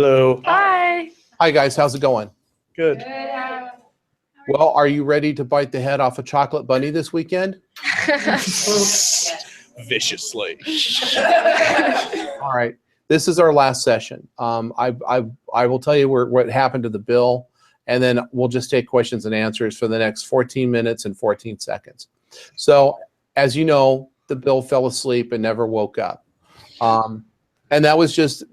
Hello. Hi. Hi guys, how's it going? Good. Well, are you ready to bite the head off a chocolate bunny this weekend? Viciously. All right, this is our last session. I will tell you what happened to the bill, and then we'll just take questions and answers for the next 14 minutes and 14 seconds. So, as you know, the bill fell asleep and never woke up. And that was just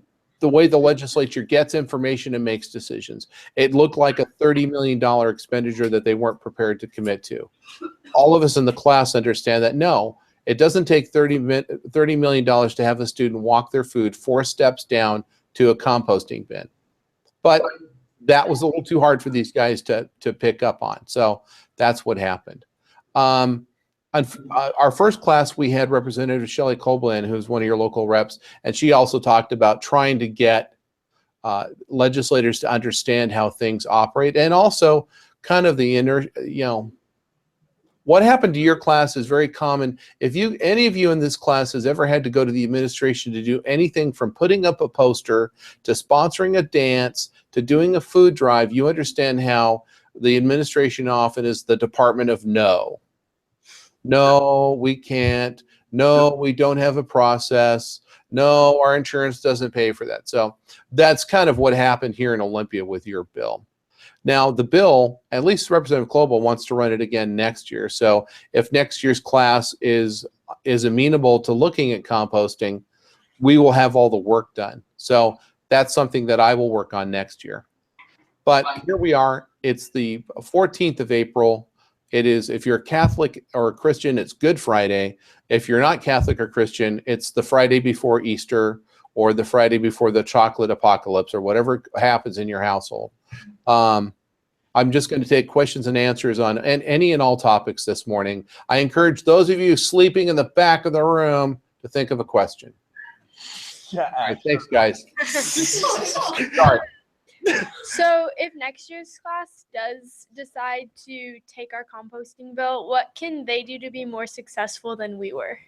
the way the legislature gets information and makes decisions. It looked like a $30 million expenditure that they weren't prepared to commit to. All of us in the class understand that no, it doesn't take $30 million to have a student walk their food 4 steps down to a composting bin. But that was a little too hard for these guys to pick up on. So that's what happened. Our first class, we had Representative Shelley Colblin, who's one of your local reps, and she also talked about trying to get legislators to understand how things operate, and also kind of the inner, what happened to your class is very common. If any of you in this class has ever had to go to the administration to do anything from putting up a poster to sponsoring a dance to doing a food drive, you understand how the administration often is the department of no. No, we can't. No, we don't have a process. No, our insurance doesn't pay for that. So that's kind of what happened here in Olympia with your bill. Now, the bill, at least Representative Colblin wants to run it again next year. So if next year's class is amenable to looking at composting, we will have all the work done. So that's something that I will work on next year. But here we are. It's the 14th of April. It is, if you're Catholic or a Christian, it's Good Friday. If you're not Catholic or Christian, it's the Friday before Easter or the Friday before the chocolate apocalypse or whatever happens in your household. I'm just going to take questions and answers on any and all topics this morning. I encourage those of you sleeping in the back of the room to think of a question. Yeah. All right, thanks, guys. Sorry. So if next year's class does decide to take our composting bill, what can they do to be more successful than we were?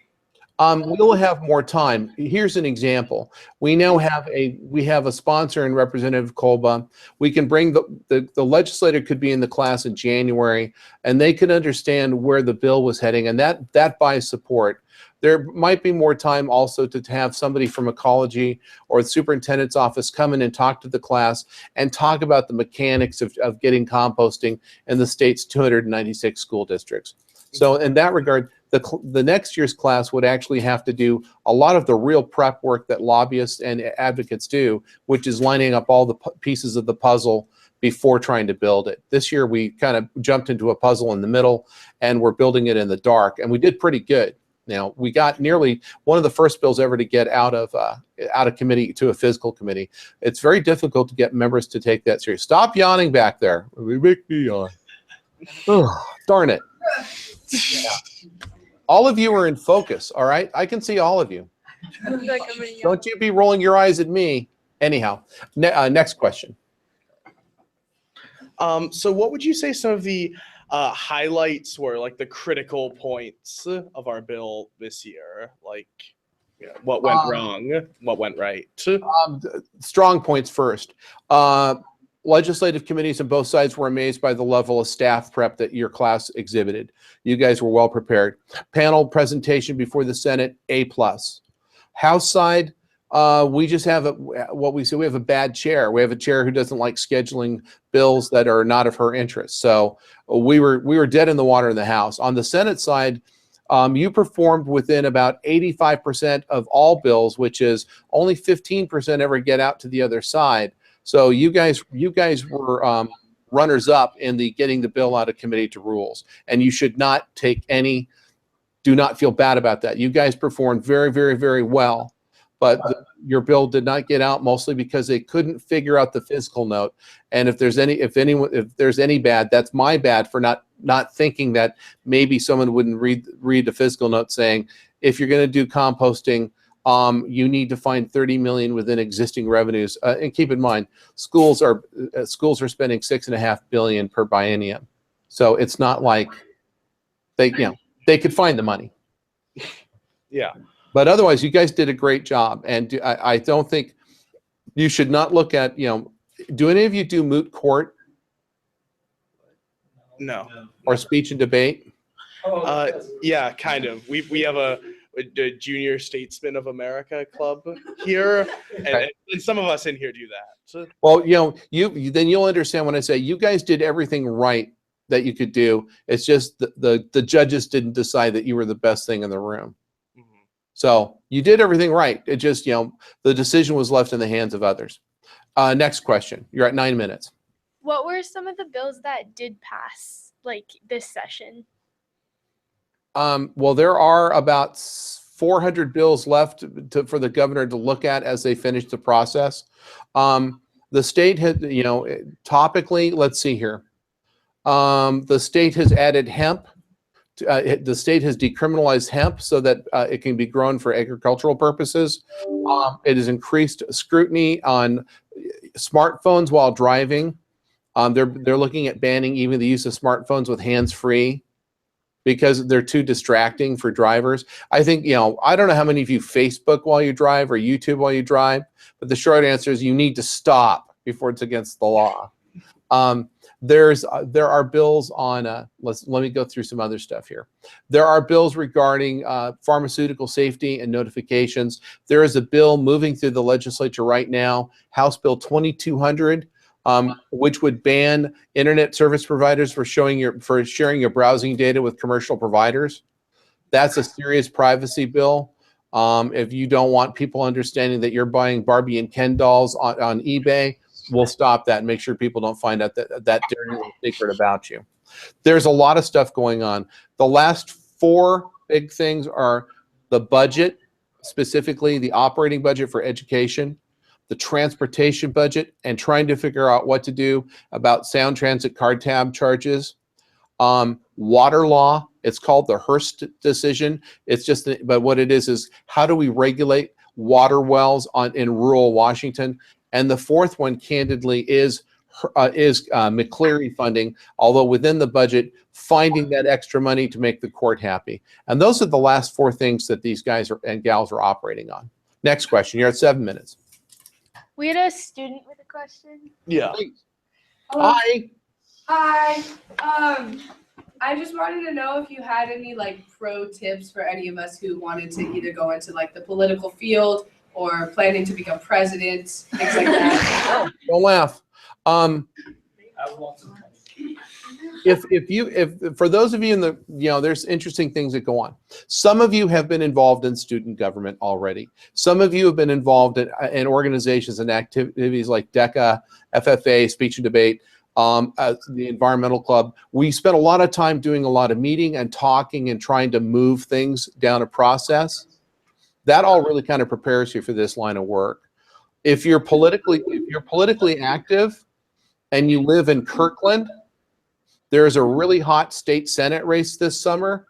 We'll have more time. Here's an example. We now have a sponsor in Representative Colblin. We can bring the legislator could be in the class in January, and they could understand where the bill was heading, and that buys support. There might be more time also to have somebody from ecology or the superintendent's office come in and talk to the class and talk about the mechanics of getting composting in the state's 296 school districts. So in that regard, the next year's class would actually have to do a lot of the real prep work that lobbyists and advocates do, which is lining up all the pieces of the puzzle before trying to build it. This year we kind of jumped into a puzzle in the middle and we're building it in the dark, and we did pretty good. Now, we got nearly one of the first bills ever to get out of committee to a physical committee. It's very difficult to get members to take that serious. Stop yawning back there. We make me yawn. Oh, darn it. Yeah. All of you are in focus, all right? I can see all of you. Don't you be rolling your eyes at me. Anyhow, next question. So what would you say some of the highlights were, like the critical points of our bill this year? Like, what went wrong, what went right? Strong points first. Legislative committees on both sides were amazed by the level of staff prep that your class exhibited. You guys were well prepared. Panel presentation before the Senate, A+. House side, we just have what we say, we have a bad chair. We have a chair who doesn't like scheduling bills that are not of her interest. So we were dead in the water in the House. On the Senate side, you performed within about 85% of all bills, which is only 15% ever get out to the other side. So you guys were runners up in the getting the bill out of committee to rules, and you should not do not feel bad about that. You guys performed very, very, very well, but your bill did not get out mostly because they couldn't figure out the fiscal note. And if there's any bad, that's my bad for not thinking that maybe someone wouldn't read the fiscal note saying, if you're going to do composting, you need to find 30 million within existing revenues. And keep in mind, schools are spending $6.5 billion per biennium. So it's not like they could find the money. Yeah. But otherwise, you guys did a great job. And I don't think You should not look at, do any of you do moot court No. or speech and debate? Yeah, kind of. We have a Junior Statesman of America club here, and some of us in here do that. So, Well, then you'll understand when I say you guys did everything right that you could do. It's just the judges didn't decide that you were the best thing in the room. So you did everything right. It just, the decision was left in the hands of others. Next question. You're at 9 minutes. What were some of the bills that did pass like this session? Well, there are about 400 bills left for the governor to look at as they finish the process. The state had, topically, let's see here. The state has added hemp. The state has decriminalized hemp so that it can be grown for agricultural purposes. It has increased scrutiny on smartphones while driving. They're looking at banning even the use of smartphones with hands-free because they're too distracting for drivers. I think, I don't know how many of you Facebook while you drive or YouTube while you drive, but the short answer is you need to stop before it's against the law. There are bills on, let me go through some other stuff here. There are bills regarding pharmaceutical safety and notifications. There is a bill moving through the legislature right now, House Bill 2200, which would ban internet service providers for sharing your browsing data with commercial providers. That's a serious privacy bill. If you don't want people understanding that you're buying Barbie and Ken dolls on eBay, we'll stop that and make sure people don't find out that dirty little secret about you. There's a lot of stuff going on. The last 4 big things are the budget, specifically the operating budget for education, the transportation budget, and trying to figure out what to do about Sound Transit card tab charges. Water law, it's called the Hearst decision. It's just, but what it is how do we regulate water wells in rural Washington? And the 4th one, candidly, is McCleary funding, although within the budget, finding that extra money to make the court happy. And those are the last 4 things that these guys and gals are operating on. Next question. You're at 7 minutes. We had a student with a question. yeah. Hi. Hi. I just wanted to know if you had any pro tips for any of us who wanted to either go into the political field or planning to become president, things like that. Don't laugh. If for those of you in the, there's interesting things that go on. Some of you have been involved in student government already. Some of you have been involved in organizations and activities like DECA, FFA, Speech and Debate, the Environmental Club. We spent a lot of time doing a lot of meeting and talking and trying to move things down a process. That all really kind of prepares you for this line of work. If you're politically active and you live in Kirkland, there's a really hot state Senate race this summer.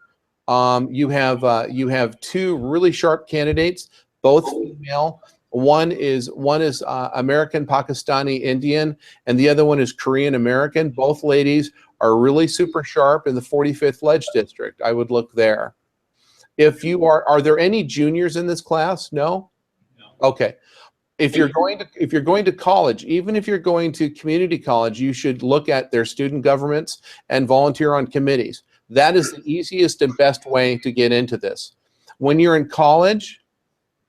You have 2 really sharp candidates, both female. One is American Pakistani Indian, and the other one is Korean American. Both ladies are really super sharp in the 45th Ledge District. I would look there. If you are there any juniors in this class? No? No. Okay. If you're going to college, even if you're going to community college, you should look at their student governments and volunteer on committees. That is the easiest and best way to get into this. When you're in college,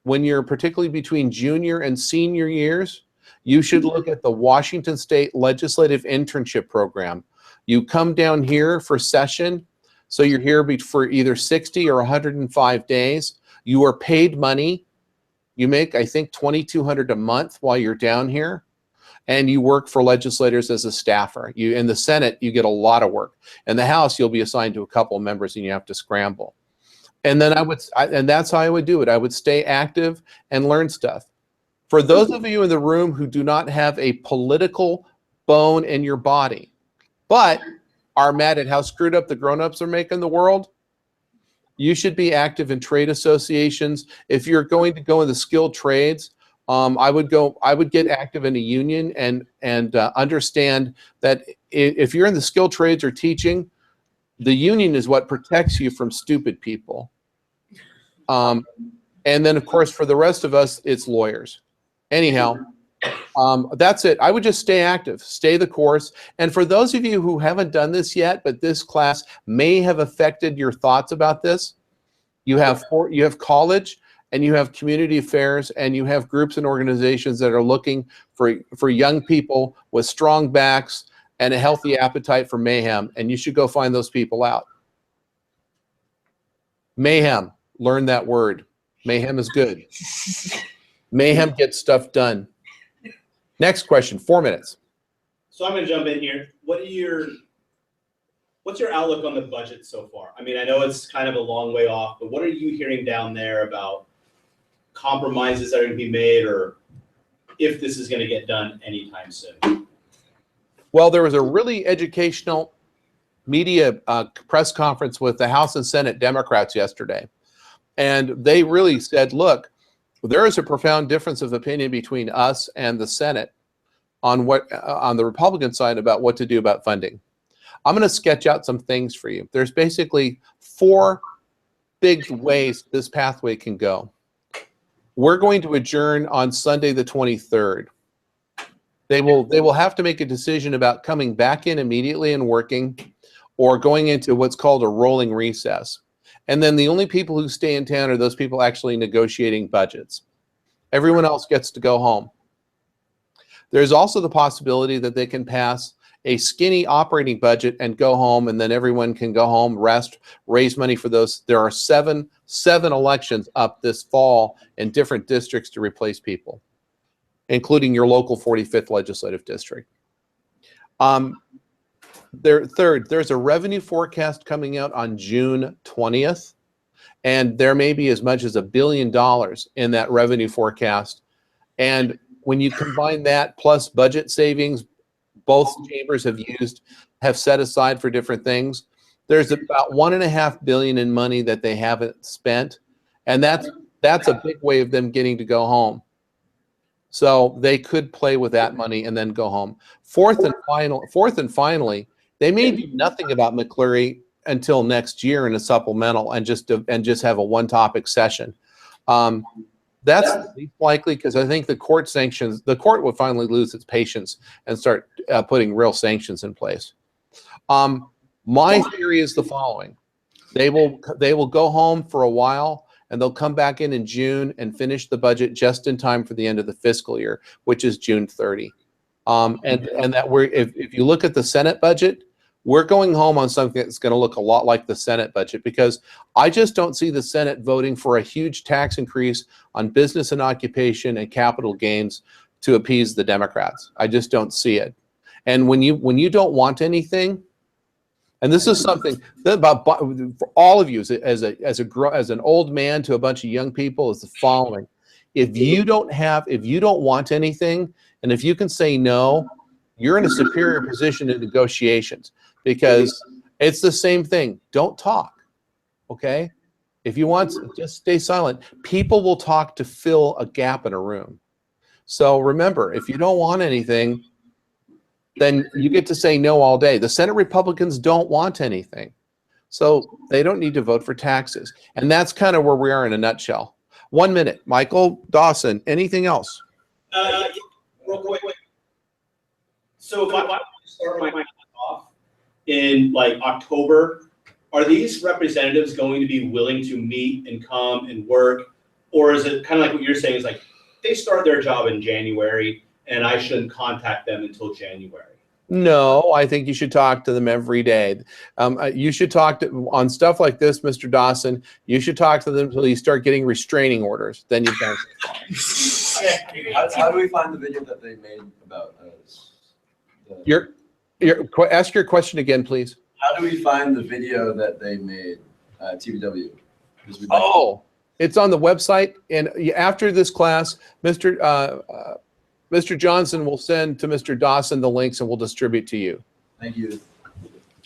when you're particularly between junior and senior years, you should look at the Washington State Legislative Internship Program. You come down here for session. So you're here for either 60 or 105 days. You are paid money. You make, I think, $2,200 a month while you're down here. And you work for legislators as a staffer. In the Senate, you get a lot of work. In the House, you'll be assigned to a couple of members and you have to scramble. And then and that's how I would do it. I would stay active and learn stuff. For those of you in the room who do not have a political bone in your body, but are mad at how screwed up the grown-ups are making the world, you should be active in trade associations. If you're going to go in the skilled trades, I would get active in a union and understand that if you're in the skilled trades or teaching, the union is what protects you from stupid people. And then, of course, for the rest of us, it's lawyers. Anyhow, That's it. I would just stay active, stay the course. And for those of you who haven't done this yet, but this class may have affected your thoughts about this, you have college, and you have community affairs, and you have groups and organizations that are looking for young people with strong backs and a healthy appetite for mayhem, and you should go find those people out. Mayhem, learn that word. Mayhem is good. Mayhem gets stuff done. Next question, 4 minutes. So I'm going to jump in here. What's your outlook on the budget so far? I mean, I know it's kind of a long way off, but what are you hearing down there about compromises that are going to be made, or if this is going to get done anytime soon? Well, there was a really educational media press conference with the House and Senate Democrats yesterday. And they really said, look, there is a profound difference of opinion between us and the Senate on the Republican side about what to do about funding. I'm going to sketch out some things for you. There's basically 4 big ways this pathway can go. We're going to adjourn on Sunday the 23rd. They will have to make a decision about coming back in immediately and working, or going into what's called a rolling recess. And then the only people who stay in town are those people actually negotiating budgets. Everyone else gets to go home. There's also the possibility that they can pass a skinny operating budget and go home, and then everyone can go home, rest, raise money for those. There are seven elections up this fall in different districts to replace people, including your local 45th legislative district. There's a revenue forecast coming out on June 20th, and there may be as much as $1 billion in that revenue forecast. And when you combine that plus budget savings, both chambers have set aside for different things, there's about $1.5 billion in money that they haven't spent, and that's a big way of them getting to go home. So they could play with that money and then go home. Fourth and finally, they may do nothing about McCleary until next year in a supplemental and just have a one-topic session. That's least likely, because I think the court would finally lose its patience and start putting real sanctions in place. My theory is the following: they will go home for a while, and they'll come back in June and finish the budget just in time for the end of the fiscal year, which is June 30. And that if you look at the Senate budget, we're going home on something that's going to look a lot like the Senate budget, because I just don't see the Senate voting for a huge tax increase on business and occupation and capital gains to appease the Democrats. I just don't see it. And when you don't want anything, and this is something that for all of you as an old man to a bunch of young people, is the following: if you don't want anything, and if you can say no, you're in a superior position in negotiations, because it's the same thing. Don't talk, okay? If you want, just stay silent. People will talk to fill a gap in a room. So remember, if you don't want anything, then you get to say no all day. The Senate Republicans don't want anything, so they don't need to vote for taxes. And that's kind of where we are in a nutshell. 1 minute. Michael Dawson, anything else? Real quick. So if I start my off in like October, are these representatives going to be willing to meet and come and work? Or is it kind of like what you're saying, is like they start their job in January and I shouldn't contact them until January? No, I think you should talk to them every day. You should talk on stuff like this, Mr. Dawson. You should talk to them until you start getting restraining orders. Then you can. How do we find the video that they made about us? Ask your question again, please. How do we find the video that they made, TBW? It's on the website, and after this class, Mr. Johnson will send to Mr. Dawson the links, and we'll distribute to you. Thank you.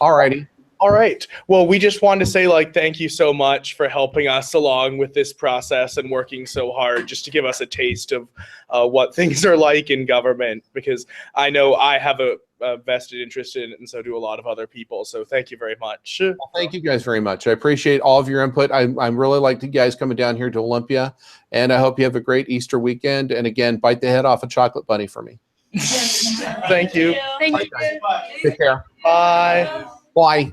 All righty. All right. Well, we just wanted to say thank you so much for helping us along with this process and working so hard just to give us a taste of what things are like in government, because I know I have a vested interest in it, and so do a lot of other people. So thank you very much. Well, thank you guys very much. I appreciate all of your input. I'm really like you guys coming down here to Olympia, and I hope you have a great Easter weekend. And again, bite the head off a chocolate bunny for me. Thank you. Thank you. Take care. Bye. Bye.